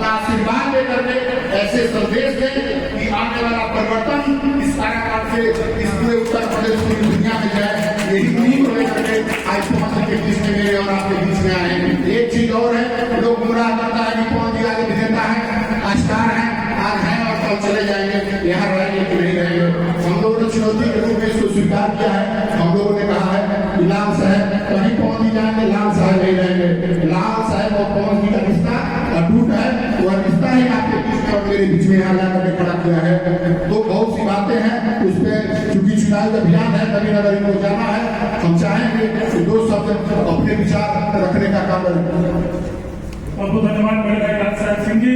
अपना आशीर्वाद लेकर के ऐसे संदेश दें कि आने वाला परिवर्तन इस काराकाल से इस पूरे उत्तर प्रदेश पूरी दुनिया में जाए। यही उम्मीद को लेकर के आज पवन के बीच में मेरे और आपके बीच में आए हैं। एक चीज और है, लोग गुमराह करता है कि पवन जी आगे विजेता है, स्टार है, आज है और कल चले जाएंगे, यहाँ रहेंगे कि नहीं रहेंगे। हम लोगों ने चुनौती के रूप में इसको स्वीकार किया है। हम लोगों ने कहा है कि लाल साहब कहीं पवन जी जाएंगे, लाल साहब नहीं रहेंगे। लाल साहब और पवन जी का रिश्ता अटूट है, वह रिश्ता ही आपके बीच में और मेरे बीच में यहाँ लाकर के खड़ा किया है। तो बहुत सी बातें हैं उस पर, चूंकि चुनाव अभियान है, नवीन नगर इनको जाना है, हम चाहेंगे कि दो शब्द अपने विचार रखने का काम करें। बहुत बहुत धन्यवाद मेरे भाई राज साहब सिंह जी।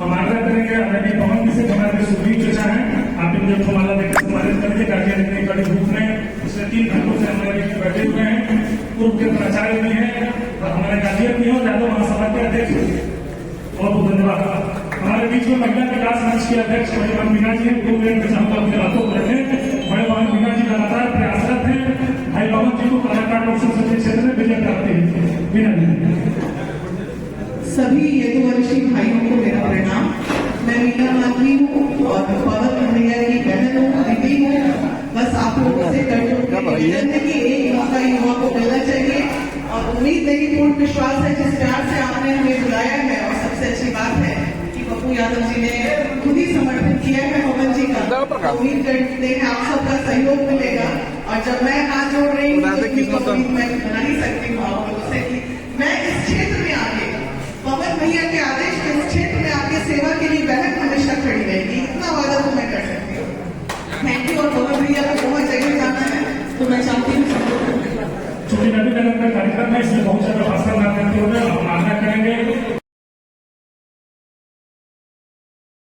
हम आग्रह करेंगे हमारे पवन जी से, हमारे सुखबीर चचा हैं, आप इनके फमाला देकर सम्मानित करेंगे। गार्जियन इतनी कड़ी धूप में पिछले 3 घंटों से हमारे बीच बैठे हुए हैं। पूर्व के प्राचार्य भी हैं और हमारे गार्जियन भी हैं और यादव महासभा के अध्यक्ष भी हैं। बहुत बहुत धन्यवाद। हमारे बीच में महिला विकास मंच के अध्यक्ष बड़े बहन मीना जी हैं। 2 मिनट में चाहूंगा अपने बातों को रखें। बड़े बहन मीना जी लगातार प्रयासरत हैं भाई पवन जी को कलाकार लोकसभा संसदीय क्षेत्र में विजय प्राप्त है। मीना जी। सभी यदुवंशी भाइयों को मेरा प्रणाम। मैं मीना माधवी हूँ और पवन भैया की बहन हूँ, दीदी हूँ। बस आप लोगों से निवेदन है कि एक मौका युवा को मिलना चाहिए और उम्मीद नहीं, पूर्ण विश्वास है जिस प्यार से आपने हमें बुलाया है। और सबसे अच्छी बात है कि पप्पू यादव जी ने खुद ही समर्थन किया है पवन जी का। उम्मीद करते हैं आप सबका सहयोग मिलेगा। और जब मैं हाथ जोड़ रही हूँ तो मैं बना ही सकती हूँ आप लोगों से कि मैं इस क्षेत्र में आगे पवन भैया के आदेश के इस क्षेत्र में आपके सेवा के लिए बहन हमेशा खड़ी रहेगी, इतना वादा तो मैं कर सकती हूँ। Thank you. और पवन भैया को बहुत जगह जाना है तो मैं चाहती हूँ चूंकि नवीन नगर का कार्यक्रम है, इसलिए बहुत सारे भाषण ना करते हुए हम आग्रह करेंगे